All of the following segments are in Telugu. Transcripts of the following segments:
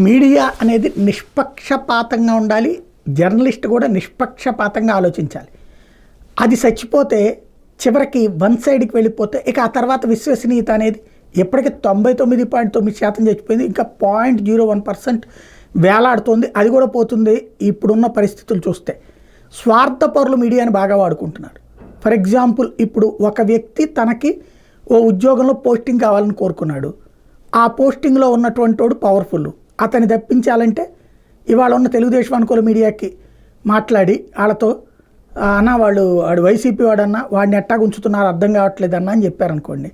మీడియా అనేది నిష్పక్షపాతంగా ఉండాలి. జర్నలిస్ట్ కూడా నిష్పక్షపాతంగా ఆలోచించాలి. అది చచ్చిపోతే చివరికి వన్ సైడ్కి వెళ్ళిపోతే ఇక ఆ తర్వాత విశ్వసనీయత అనేది ఎప్పటికీ 99.9% చచ్చిపోయింది. ఇంకా 0.01% వేలాడుతోంది. అది కూడా పోతుంది ఇప్పుడున్న పరిస్థితులు చూస్తే. స్వార్థపరులు మీడియాని బాగా వాడుకుంటున్నారు. ఫర్ ఎగ్జాంపుల్, ఇప్పుడు ఒక వ్యక్తి తనకి ఓ ఉద్యోగంలో పోస్టింగ్ కావాలని కోరుకున్నాడు. ఆ పోస్టింగ్లో ఉన్నటువంటి వాడు పవర్ఫుల్. అతన్ని తప్పించాలంటే ఇవాళ ఉన్న తెలుగుదేశం అనుకూల మీడియాకి మాట్లాడి వాళ్ళతో అన్న వాడు వైసీపీ వాడన్నా వాడిని ఎట్టా ఉంచుతున్నారు అర్థం కావట్లేదన్నా అని చెప్పారనుకోండి,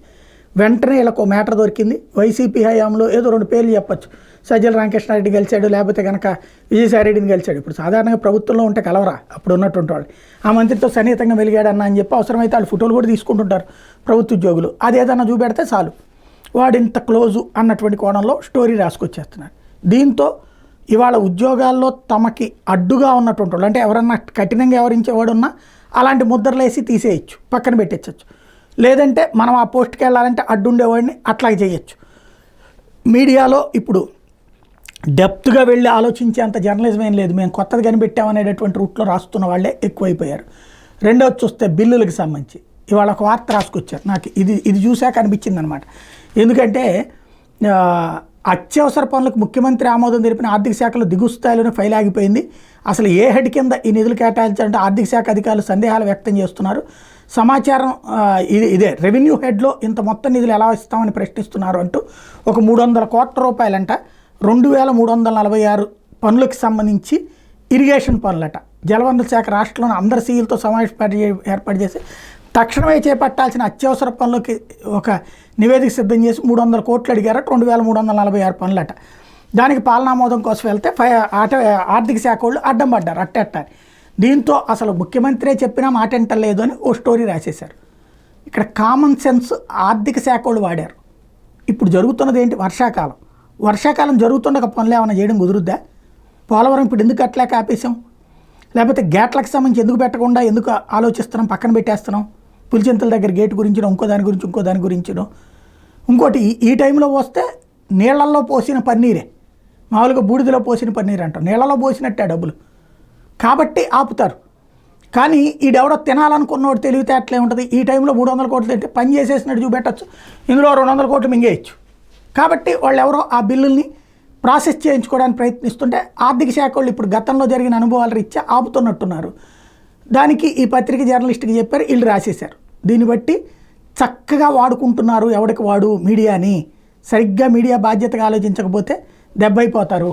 వెంటనే వీళ్ళకు మ్యాటర్ దొరికింది. వైసీపీ హయాంలో ఏదో 2 పేర్లు చెప్పచ్చు. సజ్జల రామకృష్ణారెడ్డి గెలిచాడు, లేకపోతే కనుక విజయసాయిరెడ్డిని గెలిచాడు. ఇప్పుడు సాధారణంగా ప్రభుత్వంలో ఉంటే కలవరా అప్పుడు ఉన్నటువంటి వాళ్ళు. ఆ మంత్రితో సన్నిహితంగా వెలిగాడన్నా అని చెప్పి అవసరమైతే వాళ్ళు ఫోటోలు కూడా తీసుకుంటుంటారు ప్రభుత్వ ఉద్యోగులు. అది ఏదన్నా చూపెడితే చాలు వాడు ఇంత క్లోజు అన్నటువంటి కోణంలో స్టోరీ రాసుకొచ్చేస్తున్నారు. దీంతో ఇవాళ ఉద్యోగాల్లో తమకి అడ్డుగా ఉన్నటువంటి వాళ్ళు, అంటే ఎవరన్నా కఠినంగా వ్యవహరించేవాడు ఉన్నా అలాంటి ముద్రలేసి తీసేయచ్చు, పక్కన పెట్టచ్చు. లేదంటే మనం ఆ పోస్ట్కి వెళ్ళాలంటే అడ్డుండేవాడిని అట్లాగే చేయొచ్చు. మీడియాలో ఇప్పుడు డెప్త్గా వెళ్ళి ఆలోచించేంత జర్నలిజం ఏం లేదు. మేము కొత్తది కనిపెట్టామనేటటువంటి రూట్లో రాస్తున్న వాళ్ళే ఎక్కువైపోయారు. రెండవది చూస్తే బిల్లులకు సంబంధించి ఇవాళ ఒక వార్త రాసుకొచ్చారు. నాకు ఇది చూశాక అనిపించింది అనమాట. ఎందుకంటే అత్యవసర పనులకు ముఖ్యమంత్రి ఆమోదం తెలిపిన ఆర్థిక శాఖలో దిగుస్థాయిలోనే ఫైల్ ఆగిపోయింది. అసలు ఏ హెడ్ కింద ఈ నిధులు కేటాయించాలంటే ఆర్థిక శాఖ అధికారులు సందేహాలు వ్యక్తం చేస్తున్నారు. సమాచారం ఇదే రెవెన్యూ హెడ్లో ఇంత మొత్తం నిధులు ఎలా ఇస్తామని ప్రశ్నిస్తున్నారు అంటూ ఒక 300 కోట్ల రూపాయలంట 2346 పనులకు సంబంధించి ఇరిగేషన్ పనులట. జలవనరుల శాఖ రాష్ట్రంలోని అందరి సీఈలతో సమావేశం ఏర్పాటు చేసి తక్షణమే చేపట్టాల్సిన అత్యవసర పనులకి ఒక నివేదిక సిద్ధం చేసి 300 కోట్లు అడిగారట. 2346 పనులట. దానికి పాలనామోదం కోసం వెళ్తే ఆర్థిక శాఖ వాళ్ళు అడ్డం పడ్డారు అట్టని. దీంతో అసలు ముఖ్యమంత్రి చెప్పినా మాట ఎంటలేదు అని ఓ స్టోరీ రాసేశారు. ఇక్కడ కామన్ సెన్స్ ఆర్థిక శాఖ వాళ్ళు వాడారు. ఇప్పుడు జరుగుతున్నది ఏంటి? వర్షాకాలం జరుగుతుండగా పనులు ఏమైనా చేయడం కుదురుద్దా? పోలవరం ఇప్పుడు ఎందుకు అట్లా ఆపేసాం? లేకపోతే గేట్లకు సంబంధించి ఎందుకు పెట్టకుండా ఎందుకు ఆలోచిస్తున్నాం, పక్కన పెట్టేస్తున్నాం? పులిచింతల దగ్గర గేట్ గురించినో ఇంకో దాని గురించినో ఇంకోటి ఈ టైంలో వస్తే నీళ్లలో పోసిన పన్నీరే, మామూలుగా బూడిదలో పోసిన పన్నీర్ అంటాం, నీళ్లలో పోసినట్టే డబ్బులు కాబట్టి ఆపుతారు. కానీ ఈడెవడో తినాలనుకున్నవాడు తెలివితే అట్లే ఉంటుంది. ఈ టైంలో 300 కోట్లు తింటే పని చేసేసినట్టు చూపెట్టచ్చు, ఇందులో 200 కోట్లు మింగేయచ్చు. కాబట్టి వాళ్ళు ఎవరో ఆ బిల్లుల్ని ప్రాసెస్ చేయించుకోవడానికి ప్రయత్నిస్తుంటే ఆర్థిక శాఖ వాళ్ళు ఇప్పుడు గతంలో జరిగిన అనుభవాల రీత్యా ఆపుతున్నట్టున్నారు. దానికి ఈ పత్రిక జర్నలిస్ట్కి చెప్పారు, వీళ్ళు రాసేశారు. దీన్ని బట్టి చక్కగా వాడుకుంటున్నారు ఎవడికి వాడు మీడియాని. సరిగ్గా మీడియా బాధ్యతగా ఆలోచించకపోతే దెబ్బైపోతారు.